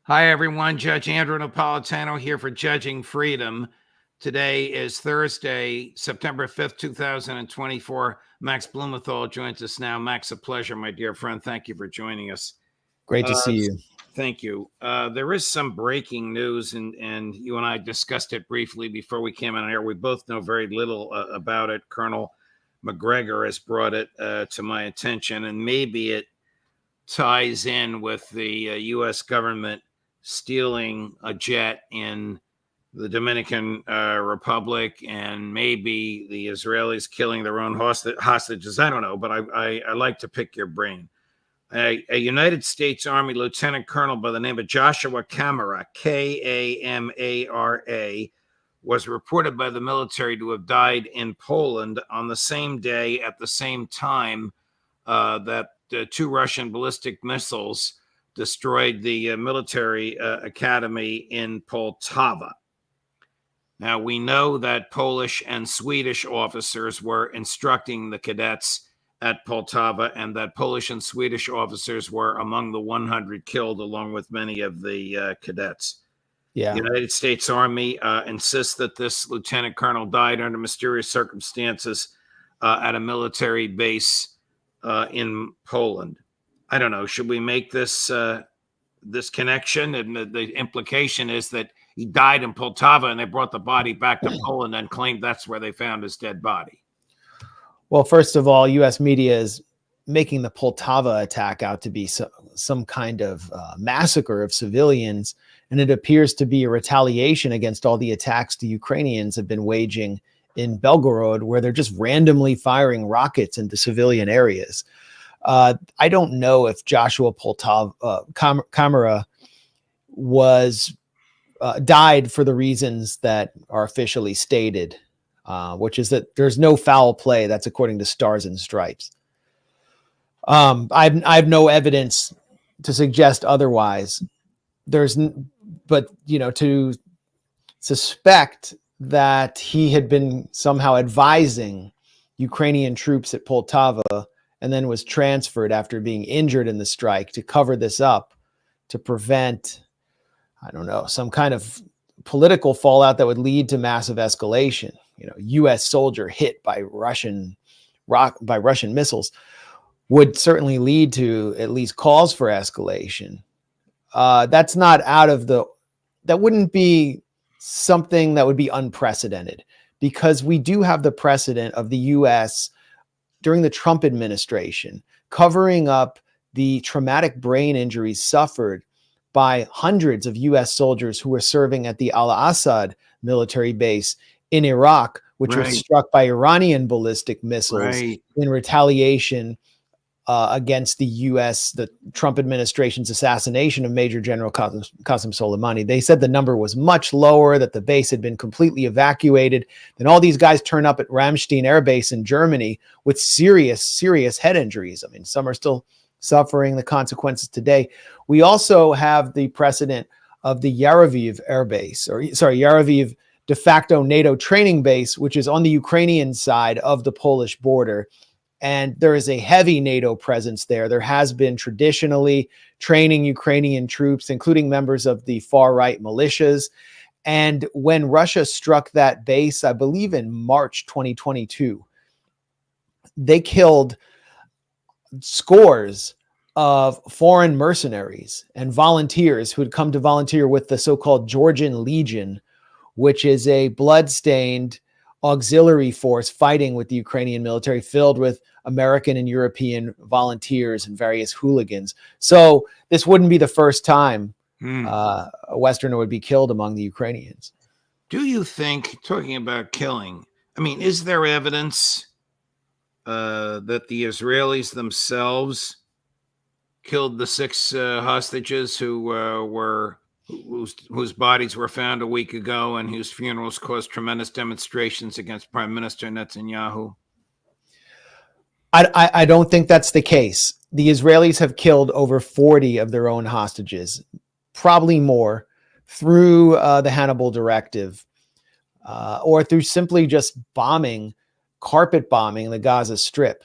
Hi, everyone. Judge Andrew Napolitano here for Judging Freedom. Today is Thursday, September 5th, 2024. Max Blumenthal joins us now. Max, a pleasure, my dear friend. Thank you for joining us. Great to see you. Thank you. There is some breaking news, and you and I discussed it briefly before we came on air. We both know very little about it. Colonel McGregor has brought it to my attention, and maybe it ties in with the U.S. government stealing a jet in the Dominican Republic, and maybe the Israelis killing their own hostages. I don't know, but I like to pick your brain. A United States Army Lieutenant Colonel by the name of Joshua Kamara, Kamara, was reported by the military to have died in Poland on the same day at the same time that two Russian ballistic missiles destroyed the military academy in Poltava. Now, we know that Polish and Swedish officers were instructing the cadets at Poltava, and that Polish and Swedish officers were among the 100 killed, along with many of the cadets. Yeah. The United States Army insists that this lieutenant colonel died under mysterious circumstances at a military base in Poland. I don't know. Should we make this this connection? And the implication is that he died in Poltava, and they brought the body back to Poland and claimed that's where they found his dead body. Well, first of all, U.S. media is making the Poltava attack out to be some kind of massacre of civilians, and it appears to be a retaliation against all the attacks the Ukrainians have been waging in Belgorod, where they're just randomly firing rockets into civilian areas. I don't know if Joshua Kamara was died for the reasons that are officially stated, which is that there's no foul play. That's according to Stars and Stripes. I have no evidence to suggest otherwise. But to suspect that he had been somehow advising Ukrainian troops at Poltava and then was transferred after being injured in the strike to cover this up, to prevent, I don't know, some kind of political fallout that would lead to massive escalation. U.S. soldier hit by Russian missiles would certainly lead to at least calls for escalation. That's not that wouldn't be something that would be unprecedented, because we do have the precedent of the U.S. during the Trump administration covering up the traumatic brain injuries suffered by hundreds of U.S. soldiers who were serving at the Al-Assad military base in Iraq, which was struck by Iranian ballistic missiles in retaliation against the Trump administration's assassination of Major General Qasem Soleimani. They said the number was much lower, that the base had been completely evacuated. Then all these guys turn up at Ramstein Air Base in Germany with serious head injuries. I mean, some are still suffering the consequences today. We also have the precedent of the Yaraviv Air Base, Yaraviv de facto NATO training base, which is on the Ukrainian side of the Polish border. And there is a heavy NATO presence there. There has been traditionally training Ukrainian troops, including members of the far-right militias. And when Russia struck that base, I believe in March 2022, they killed scores of foreign mercenaries and volunteers who had come to volunteer with the so-called Georgian Legion, which is a blood-stained auxiliary force fighting with the Ukrainian military, filled with American and European volunteers and various hooligans. So this wouldn't be the first time a Westerner would be killed among the Ukrainians. Do you think, talking about killing, I mean, is there evidence that the Israelis themselves killed the 6 hostages whose bodies were found a week ago and whose funerals caused tremendous demonstrations against Prime Minister Netanyahu? I don't think that's the case. The Israelis have killed over 40 of their own hostages, probably more, through the Hannibal Directive, or through simply just carpet bombing the Gaza Strip.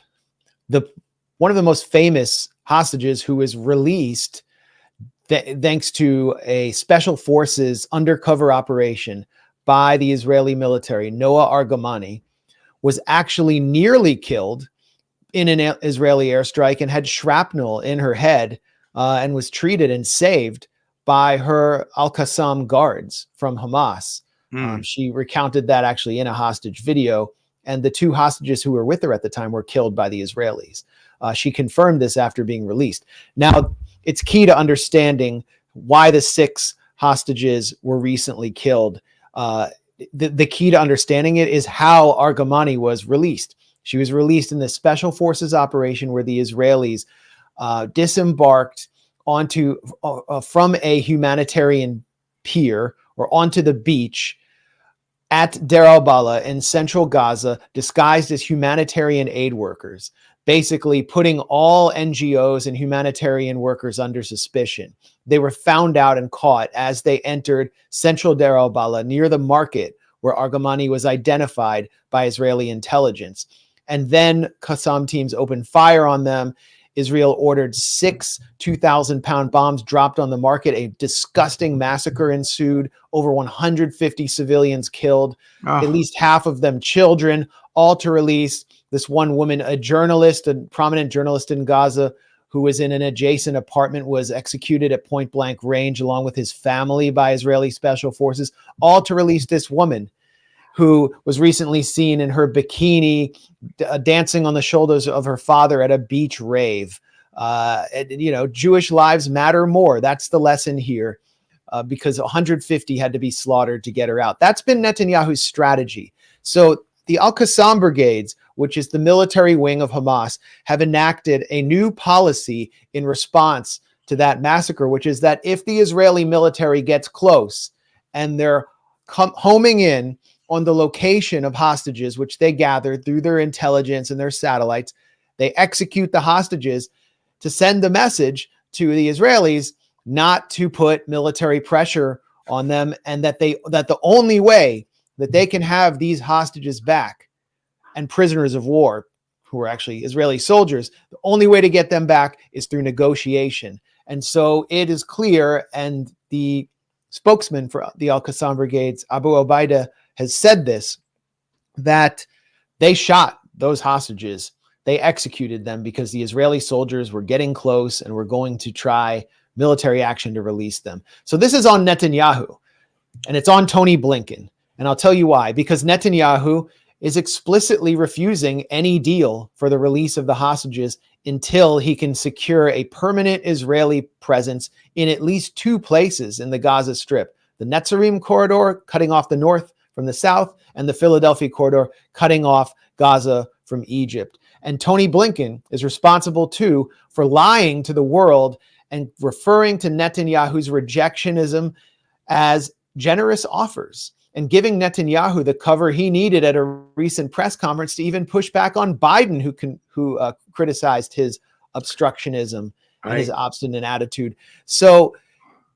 One of the most famous hostages who was released thanks to a special forces undercover operation by the Israeli military, Noah Argamani, was actually nearly killed in an Israeli airstrike and had shrapnel in her head and was treated and saved by her Al-Qassam guards from Hamas. She recounted that actually in a hostage video, and the 2 hostages who were with her at the time were killed by the Israelis. She confirmed this after being released. Now, it's key to understanding why the 6 hostages were recently killed. The key to understanding it is how Argamani was released. She was released in the special forces operation where the Israelis disembarked from a humanitarian pier or onto the beach at Deir al-Balah in central Gaza, disguised as humanitarian aid workers, basically putting all NGOs and humanitarian workers under suspicion. They were found out and caught as they entered central Deir al-Balah near the market where Argamani was identified by Israeli intelligence. And then Qassam teams opened fire on them. Israel ordered 6 2,000-pound bombs dropped on the market. A disgusting massacre ensued. Over 150 civilians killed, at least half of them children, all to release this one woman, a journalist, a prominent journalist in Gaza, who was in an adjacent apartment, was executed at point blank range along with his family by Israeli special forces, all to release this woman who was recently seen in her bikini dancing on the shoulders of her father at a beach rave. Jewish lives matter more. That's the lesson here, because 150 had to be slaughtered to get her out. That's been Netanyahu's strategy. So the Al-Qassam brigades, which is the military wing of Hamas, have enacted a new policy in response to that massacre, which is that if the Israeli military gets close and they're homing in on the location of hostages, which they gathered through their intelligence and their satellites, they execute the hostages to send the message to the Israelis not to put military pressure on them, and that the only way that they can have these hostages back and prisoners of war, who are actually Israeli soldiers, the only way to get them back is through negotiation. And so it is clear, and the spokesman for the Al-Qassam brigades, Abu Obaida, has said this, that they shot those hostages. They executed them because the Israeli soldiers were getting close and were going to try military action to release them. So this is on Netanyahu, and it's on Tony Blinken. And I'll tell you why. Because Netanyahu is explicitly refusing any deal for the release of the hostages until he can secure a permanent Israeli presence in at least 2 places in the Gaza Strip: the Netzarim corridor, cutting off the north from the south, and the Philadelphia corridor, cutting off Gaza from Egypt. And Tony Blinken is responsible too for lying to the world and referring to Netanyahu's rejectionism as generous offers, and giving Netanyahu the cover he needed at a recent press conference to even push back on Biden, who criticized his obstructionism and his obstinate attitude. So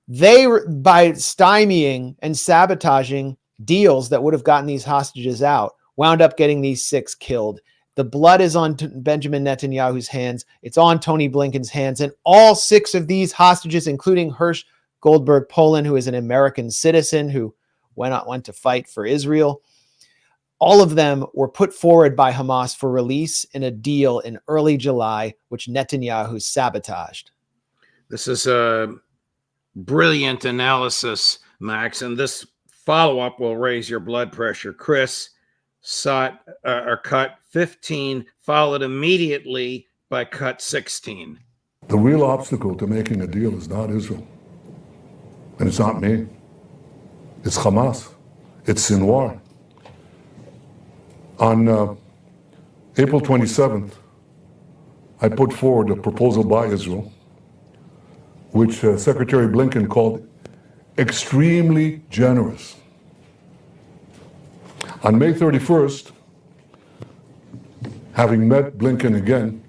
they, by stymieing and sabotaging deals that would have gotten these hostages out, wound up getting these 6 killed. The blood is on Benjamin Netanyahu's hands. It's on Tony Blinken's hands. And all 6 of these hostages, including Hirsch Goldberg Poland, who is an American citizen who went to fight for Israel, all of them were put forward by Hamas for release in a deal in early July, which Netanyahu sabotaged. This is a Brilliant analysis, Max. And this follow-up will raise your blood pressure. Chris sought cut 15, followed immediately by cut 16. The real obstacle to making a deal is not Israel. And it's not me. It's Hamas. It's Sinwar. On April 27th, I put forward a proposal by Israel, which Secretary Blinken called extremely generous. On May 31st, having met Blinken again,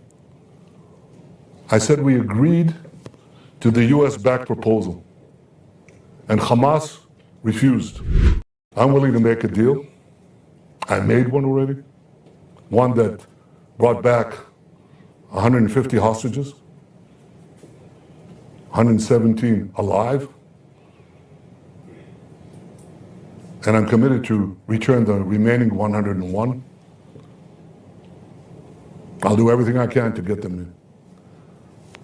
I said we agreed to the US-backed proposal, and Hamas refused. I'm willing to make a deal. I made one already, one that brought back 150 hostages. 117 alive, and I'm committed to return the remaining 101. I'll do everything I can to get them in.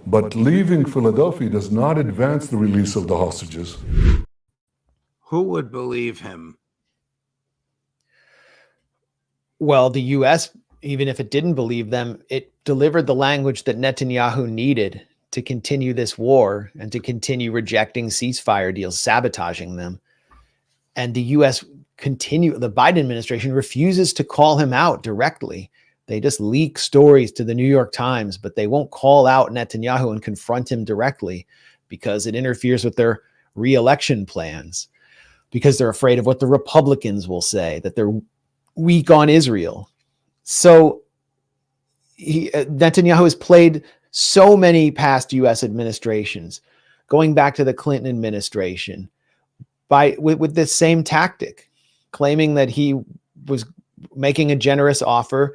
But leaving Philadelphia does not advance the release of the hostages. Who would believe him? Well, the U.S., even if it didn't believe them, it delivered the language that Netanyahu needed to continue this war and to continue rejecting ceasefire deals, sabotaging them. And the U.S. the Biden administration refuses to call him out directly. They just leak stories to the New York Times, but they won't call out Netanyahu and confront him directly because it interferes with their re-election plans, because they're afraid of what the Republicans will say, that they're weak on Israel. So Netanyahu has played so many past U.S. administrations, going back to the Clinton administration, with this same tactic, claiming that he was making a generous offer.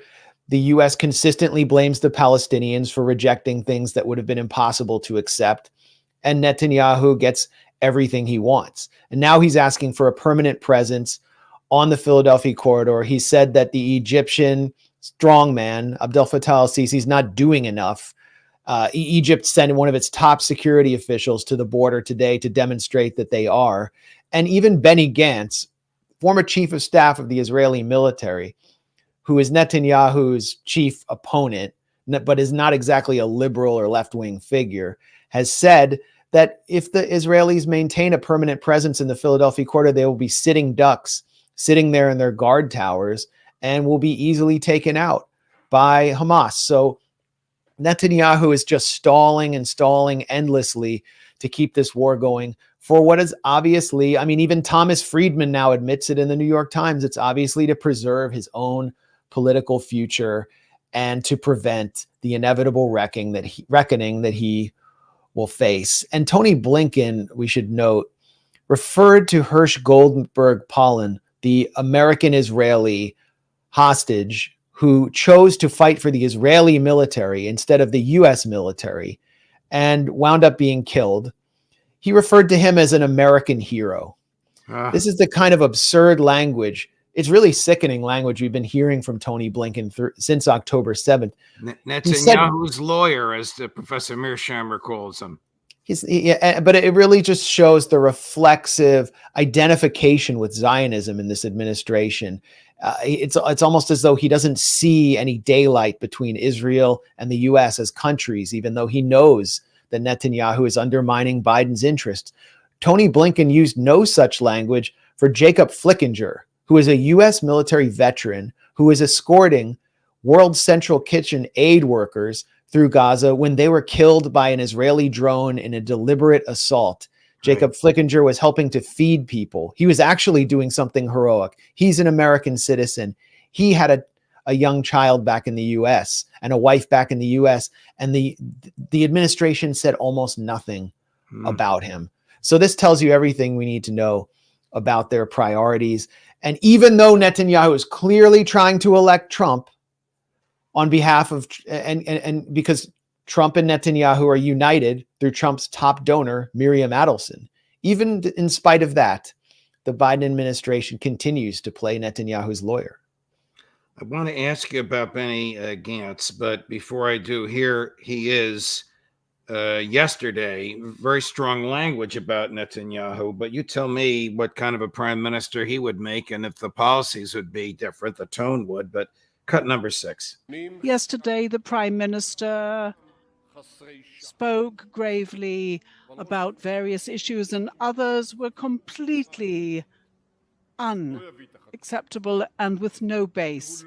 The U.S. consistently blames the Palestinians for rejecting things that would have been impossible to accept. And Netanyahu gets everything he wants. And now he's asking for a permanent presence on the Philadelphia corridor. He said that the Egyptian strongman, Abdel Fattah al-Sisi, is not doing enough. Egypt sent one of its top security officials to the border today to demonstrate that they are. And even Benny Gantz, former chief of staff of the Israeli military, who is Netanyahu's chief opponent, but is not exactly a liberal or left-wing figure, has said that if the Israelis maintain a permanent presence in the Philadelphia corridor, they will be sitting ducks, sitting there in their guard towers, and will be easily taken out by Hamas. So Netanyahu is just stalling and stalling endlessly to keep this war going for what is obviously, I mean, even Thomas Friedman now admits it in the New York Times, it's obviously to preserve his own political future and to prevent the inevitable reckoning that he will face. And Tony Blinken, we should note, referred to Hirsch Goldberg Pollen, the American-Israeli hostage who chose to fight for the Israeli military instead of the U.S. military and wound up being killed. He referred to him as an American hero. This is the kind of absurd language. It's really sickening language we've been hearing from Tony Blinken since October 7th. Netanyahu's lawyer, as the Professor Mearsheimer calls him. But it really just shows the reflexive identification with Zionism in this administration. It's almost as though he doesn't see any daylight between Israel and the U.S. as countries, even though he knows that Netanyahu is undermining Biden's interests. Tony Blinken used no such language for Jacob Flickinger, who is a U.S. military veteran who is escorting World Central Kitchen aid workers through Gaza when they were killed by an Israeli drone in a deliberate assault. Jacob Flickinger was helping to feed people. He was actually doing something heroic. He's an American citizen. He had a young child back in the U.S. and a wife back in the U.S. And the administration said almost nothing about him. So this tells you everything we need to know about their priorities. And even though Netanyahu is clearly trying to elect Trump on behalf of, and because Trump and Netanyahu are united through Trump's top donor, Miriam Adelson, even in spite of that, the Biden administration continues to play Netanyahu's lawyer. I want to ask you about Benny Gantz, but before I do, here he is yesterday, very strong language about Netanyahu, but you tell me what kind of a prime minister he would make and if the policies would be different, the tone would, but cut number 6. Yesterday, the prime minister spoke gravely about various issues, and others were completely unacceptable and with no base.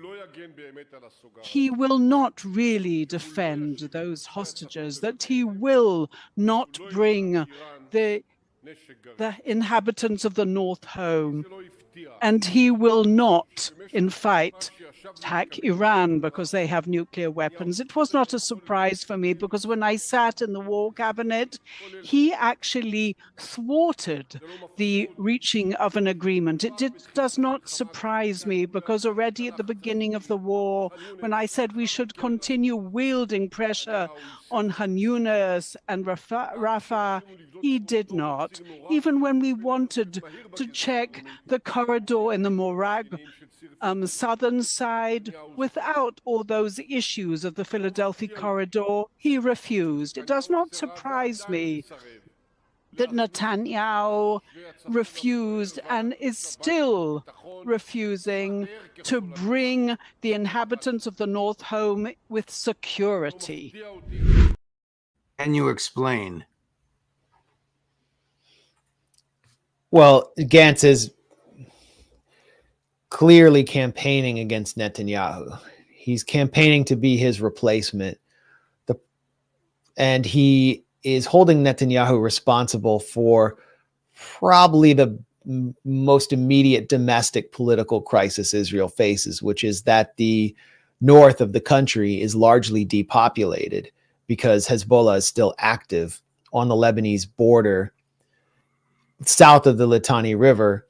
He will not really defend those hostages, that he will not bring the inhabitants of the North home. and he will not, in fact, attack Iran because they have nuclear weapons. It was not a surprise for me because when I sat in the war cabinet, he actually thwarted the reaching of an agreement. Does not surprise me because already at the beginning of the war, when I said we should continue wielding pressure on Han Yunis and Rafah, he did not. Even when we wanted to check the corridor in the Morag southern side without all those issues of the Philadelphia corridor, he refused. It does not surprise me that Netanyahu refused and is still refusing to bring the inhabitants of the North home with security. Can you explain? Well, Gantz is clearly campaigning against Netanyahu. He's campaigning to be his replacement. And he is holding Netanyahu responsible for probably the most immediate domestic political crisis Israel faces, which is that the north of the country is largely depopulated because Hezbollah is still active on the Lebanese border south of the Litani River.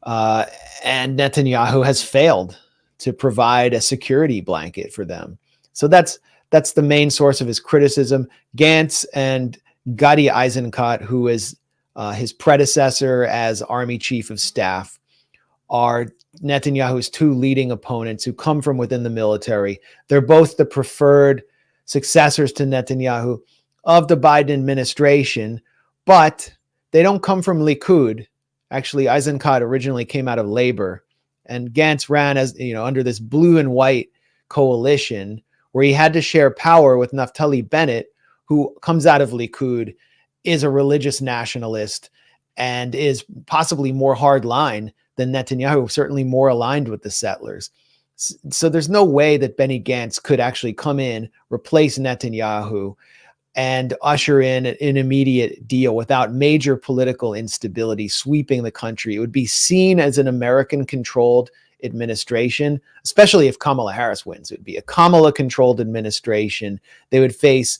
And Netanyahu has failed to provide a security blanket for them. So that's the main source of his criticism. Gantz and Gadi Eisenkot, who is his predecessor as army chief of staff, are Netanyahu's two leading opponents who come from within the military. They're both the preferred successors to Netanyahu of the Biden administration, but they don't come from Likud. Actually, Eisenkot originally came out of Labor, and Gantz ran as under this blue and white coalition where he had to share power with Naftali Bennett, who comes out of Likud, is a religious nationalist, and is possibly more hardline than Netanyahu, certainly more aligned with the settlers. So there's no way that Benny Gantz could actually come in, replace Netanyahu, and usher in an immediate deal without major political instability sweeping the country. It would be seen as an American-controlled administration, especially if Kamala Harris wins. It would be a Kamala-controlled administration. They would face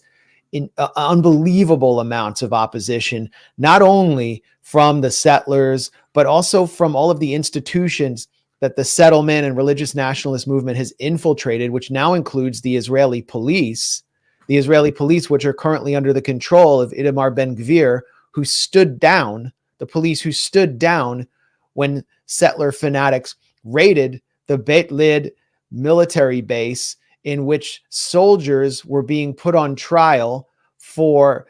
unbelievable amounts of opposition, not only from the settlers, but also from all of the institutions that the settlement and religious nationalist movement has infiltrated, which now includes the Israeli police, which are currently under the control of Itamar Ben-Gvir, who stood down, the police who stood down when settler fanatics raided the Beit Lid military base, in which soldiers were being put on trial for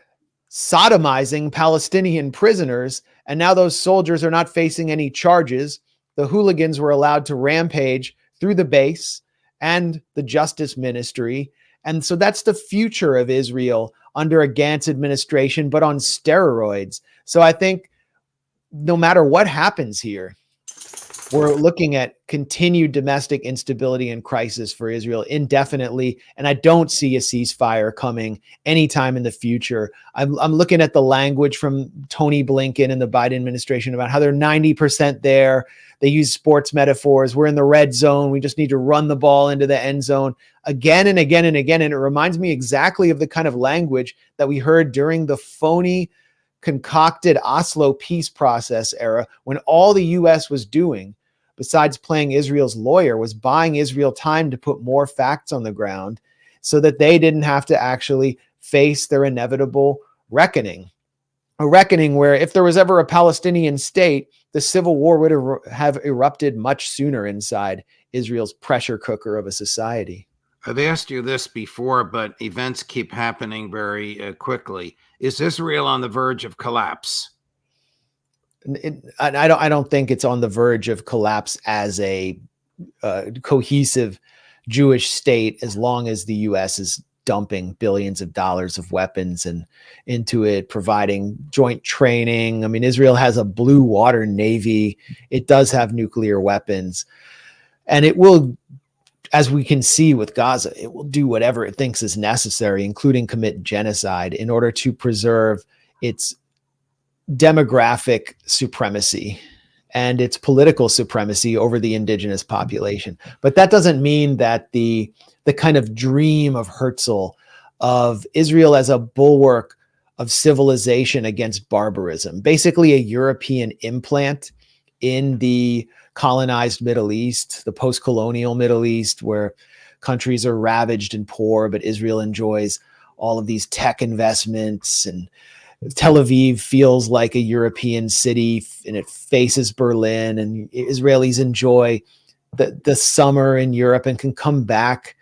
sodomizing Palestinian prisoners. And now those soldiers are not facing any charges. The hooligans were allowed to rampage through the base and the justice ministry. And so that's the future of Israel under a Gantz administration, but on steroids. So I think no matter what happens here, we're looking at continued domestic instability and crisis for Israel indefinitely. And I don't see a ceasefire coming anytime in the future. I'm looking at the language from Tony Blinken and the Biden administration about how they're 90% there. They use sports metaphors. We're in the red zone. We just need to run the ball into the end zone again and again and again. And it reminds me exactly of the kind of language that we heard during the phony, concocted Oslo peace process era, when all the U.S. was doing, besides playing Israel's lawyer, was buying Israel time to put more facts on the ground so that they didn't have to actually face their inevitable reckoning. A reckoning where if there was ever a Palestinian state, the civil war would have erupted much sooner inside Israel's pressure cooker of a society. I've asked you this before, but events keep happening very quickly. Is Israel on the verge of collapse? I don't think it's on the verge of collapse as a cohesive Jewish state, as long as the U.S. is dumping billions of dollars of weapons and into it, providing joint training. I mean, Israel has a blue water navy. It does have nuclear weapons, and it will, as we can see with Gaza, it will do whatever it thinks is necessary, including commit genocide, in order to preserve its demographic supremacy and its political supremacy over the indigenous population. But that doesn't mean that the kind of dream of Herzl of Israel as a bulwark of civilization against barbarism, basically a European implant in the colonized Middle East, the post-colonial Middle East, where countries are ravaged and poor, but Israel enjoys all of these tech investments, and Tel Aviv feels like a European city and it faces Berlin, and Israelis enjoy the summer in Europe and can come back.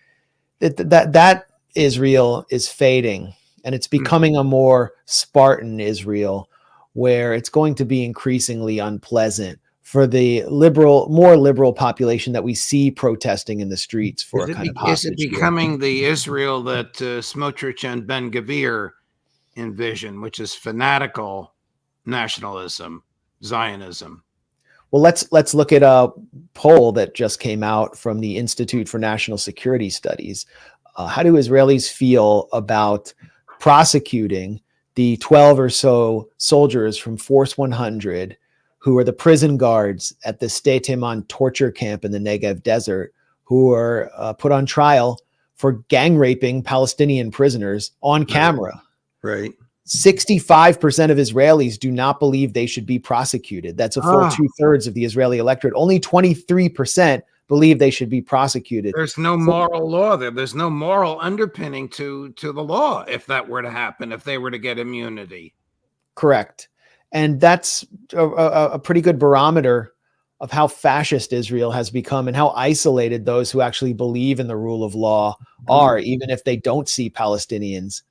That Israel is fading, and it's becoming a more Spartan Israel, where it's going to be increasingly unpleasant for the more liberal population that we see protesting in the streets for a kind of hostage. Is it becoming the Israel that Smotrich and Ben-Gvir envision, which is fanatical nationalism, Zionism? Well, let's look at a poll that just came out from the Institute for National Security Studies. How do Israelis feel about prosecuting the 12 or so soldiers from Force 100 who are the prison guards at the Sde Teman torture camp in the Negev desert, who are put on trial for gang raping Palestinian prisoners on camera? Right. 65% of Israelis do not believe they should be prosecuted. That's a full 2/3 of the Israeli electorate. Only 23% believe they should be prosecuted. There's no moral law there. There's no moral underpinning to the law if that were to happen, if they were to get immunity. Correct. And that's a pretty good barometer of how fascist Israel has become and how isolated those who actually believe in the rule of law are, even if they don't see Palestinians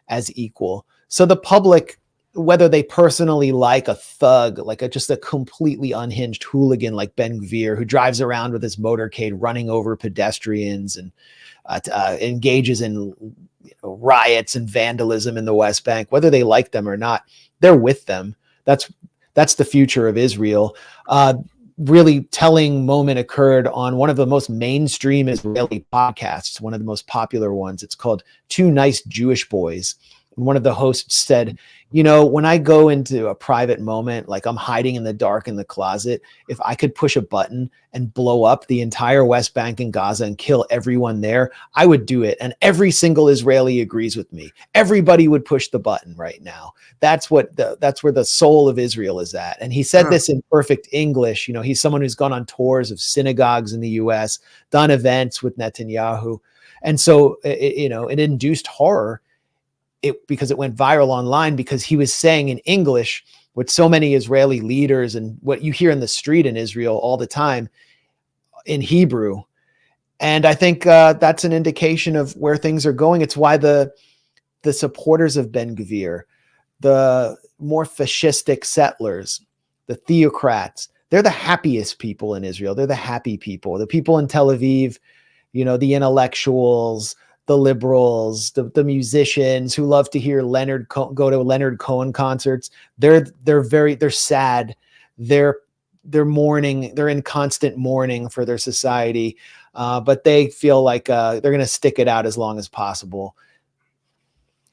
as equal. So the public, whether they personally like a thug, like just a completely unhinged hooligan like Ben-Gvir, who drives around with his motorcade running over pedestrians and engages in riots and vandalism in the West Bank, whether they like them or not, they're with them. That's the future of Israel. Really telling moment occurred on one of the most mainstream Israeli podcasts, one of the most popular ones. It's called Two Nice Jewish Boys. And one of the hosts said, when I go into a private moment, like I'm hiding in the dark in the closet, if I could push a button and blow up the entire West Bank and Gaza and kill everyone there, I would do it. And every single Israeli agrees with me. Everybody would push the button right now. That's where the soul of Israel is at. And he said this in perfect English. He's someone who's gone on tours of synagogues in the US, done events with Netanyahu. And so, it induced horror. Because it went viral online, because he was saying in English what so many Israeli leaders and what you hear in the street in Israel all the time in Hebrew. And I think that's an indication of where things are going. It's why the supporters of Ben-Gvir, the more fascistic settlers, the theocrats, they're the happiest people in Israel. They're the happy people. The people in Tel Aviv, the intellectuals, the liberals, the musicians who love to hear go to Leonard Cohen concerts. They're sad. They're mourning. They're in constant mourning for their society, but they feel like they're going to stick it out as long as possible.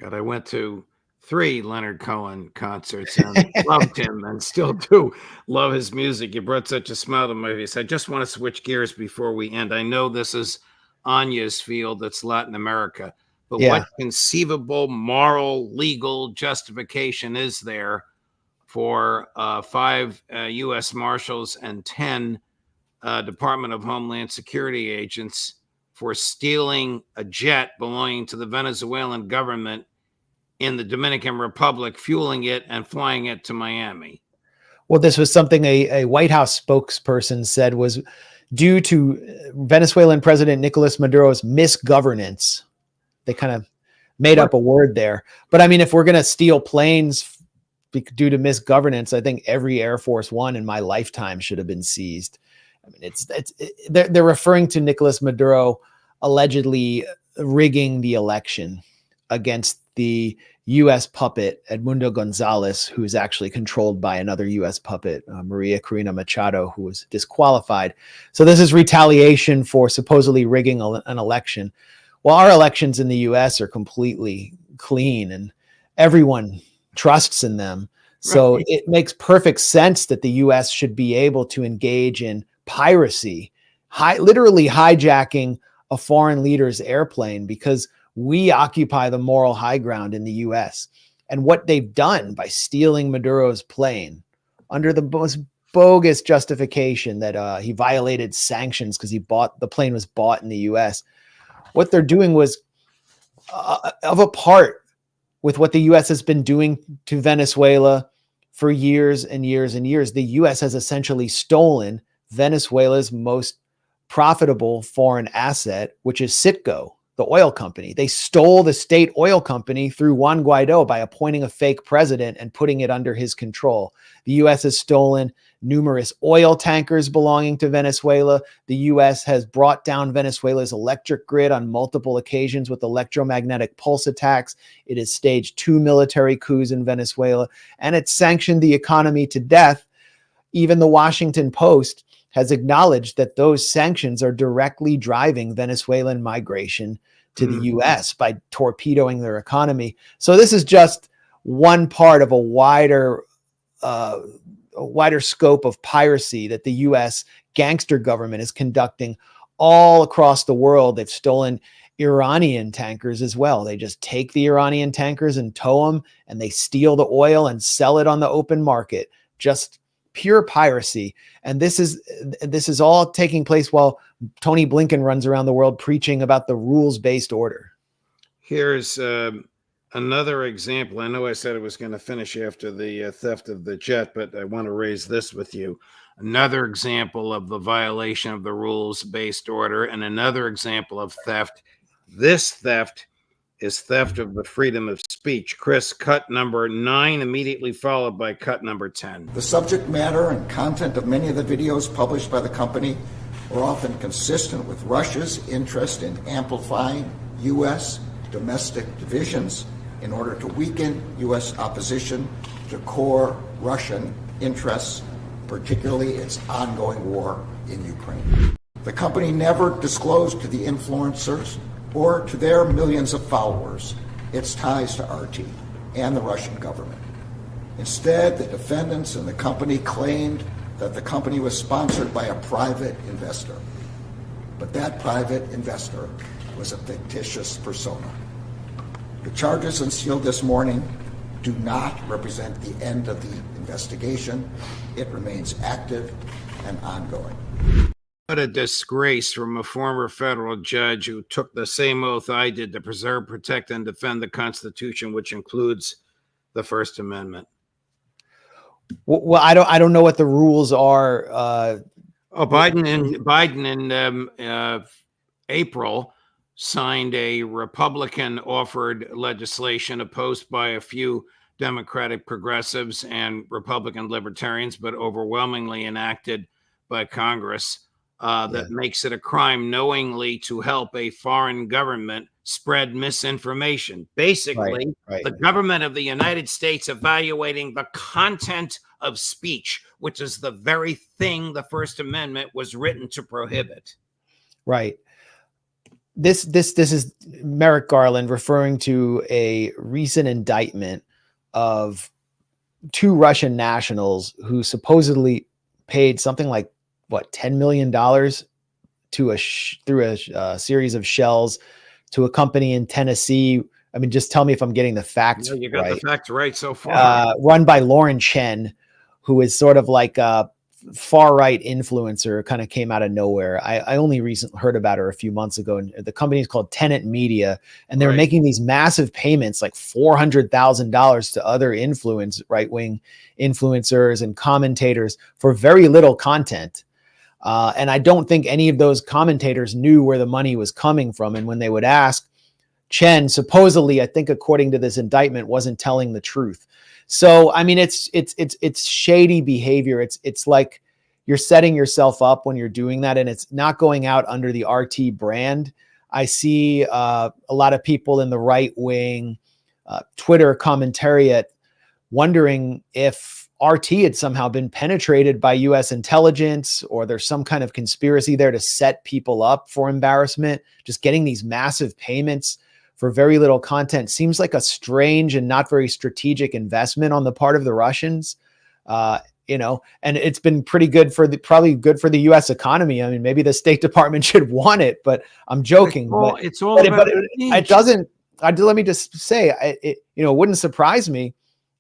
God, I went to 3 Leonard Cohen concerts and loved him, and still do love his music. You brought such a smile to my face. I just want to switch gears before we end. I know this is Anya's field, that's Latin America, but what conceivable moral legal justification is there for 5 U.S. Marshals and 10 Department of Homeland Security agents for stealing a jet belonging to the Venezuelan government in the Dominican Republic, fueling it and flying it to Miami? Well, this was something a White House spokesperson said was due to Venezuelan President Nicolas Maduro's misgovernance. They kind of made up a word there. But I mean, if we're going to steal planes due to misgovernance, I think every Air Force One in my lifetime should have been seized. I mean, they're referring to Nicolas Maduro allegedly rigging the election against the U.S. puppet Edmundo Gonzalez, who is actually controlled by another U.S. puppet, Maria Corina Machado, who was disqualified. So this is retaliation for supposedly rigging an election. Well, our elections in the U.S. are completely clean and everyone trusts in them. So Right. it makes perfect sense that the US should be able to engage in piracy, literally hijacking a foreign leader's airplane, because we occupy the moral high ground in the US. And what they've done by stealing Maduro's plane under the most bogus justification that he violated sanctions because the plane was bought in the US. What they're doing was of a part with what the US has been doing to Venezuela for years and years and years. The US has essentially stolen Venezuela's most profitable foreign asset, which is Citgo, the oil company. They stole the state oil company through Juan Guaido by appointing a fake president and putting it under his control. The US has stolen numerous oil tankers belonging to Venezuela. The US has brought down Venezuela's electric grid on multiple occasions with electromagnetic pulse attacks. It has staged 2 military coups in Venezuela, and it's sanctioned the economy to death. Even the Washington Post has acknowledged that those sanctions are directly driving Venezuelan migration to the US by torpedoing their economy. So this is just one part of a wider scope of piracy that the US gangster government is conducting all across the world. They've stolen Iranian tankers as well. They just take the Iranian tankers and tow them, and they steal the oil and sell it on the open market. Just pure piracy. And this is all taking place while Tony Blinken runs around the world preaching about the rules-based order. Here's another example. I know I said I was going to finish after the theft of the jet, but I want to raise this with you. Another example of the violation of the rules-based order, and another example of theft. This theft is theft of the freedom of speech. Chris, cut number 9, immediately followed by cut number 10. The subject matter and content of many of the videos published by the company were often consistent with Russia's interest in amplifying U.S. domestic divisions in order to weaken U.S. opposition to core Russian interests, particularly its ongoing war in Ukraine. The company never disclosed to the influencers or to their millions of followers its ties to RT and the Russian government. Instead, the defendants and the company claimed that the company was sponsored by a private investor. But that private investor was a fictitious persona. The charges unsealed this morning do not represent the end of the investigation. It remains active and ongoing. What a disgrace from a former federal judge who took the same oath I did to preserve, protect, and defend the Constitution, which includes the First Amendment. Well, I don't know what the rules are. Biden in April signed a Republican-offered legislation opposed by a few Democratic progressives and Republican libertarians, but overwhelmingly enacted by Congress. That makes it a crime knowingly to help a foreign government spread misinformation. Basically, the government of the United States evaluating the content of speech, which is the very thing the First Amendment was written to prohibit. Right. This is Merrick Garland referring to a recent indictment of 2 Russian nationals who supposedly paid something like $10 million to through a series of shells to a company in Tennessee. I mean, just tell me if I'm getting the facts right. You got the facts right so far. Run by Lauren Chen, who is sort of like a far-right influencer, kind of came out of nowhere. I only recently heard about her a few months ago, and the company is called Tenet Media, and they're making these massive payments, like $400,000 to other right-wing influencers and commentators for very little content. And I don't think any of those commentators knew where the money was coming from. And when they would ask, Chen supposedly, I think according to this indictment, wasn't telling the truth. So, I mean, it's shady behavior. It's like you're setting yourself up when you're doing that, and it's not going out under the RT brand. I see a lot of people in the right wing Twitter commentariat wondering if RT had somehow been penetrated by U.S. intelligence, or there's some kind of conspiracy there to set people up for embarrassment, just getting these massive payments for very little content seems like a strange and not very strategic investment on the part of the Russians. And it's been pretty good probably good for the U.S. economy. I mean, maybe the State Department should want it, but I'm joking. It doesn't. Let me just say, it wouldn't surprise me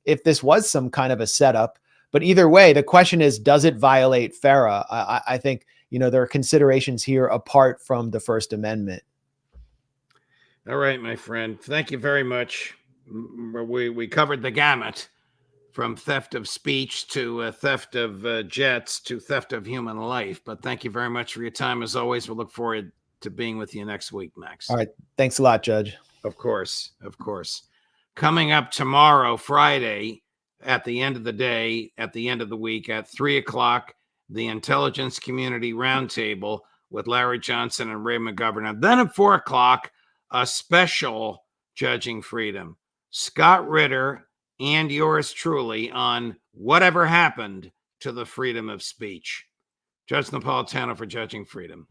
if this was some kind of a setup. But either way, the question is, does it violate FARA? I think there are considerations here apart from the First Amendment. All right, my friend. Thank you very much. We covered the gamut. From theft of speech to theft of jets to theft of human life. But thank you very much for your time. As always, we'll look forward to being with you next week, Max. All right. Thanks a lot, Judge. Of course. Of course. Coming up tomorrow, Friday, at the end of the day, at the end of the week, at 3:00, the Intelligence Community Roundtable with Larry Johnson and Ray McGovern. Then at 4:00, a special Judging Freedom. Scott Ritter and yours truly on whatever happened to the freedom of speech. Judge Napolitano for Judging Freedom.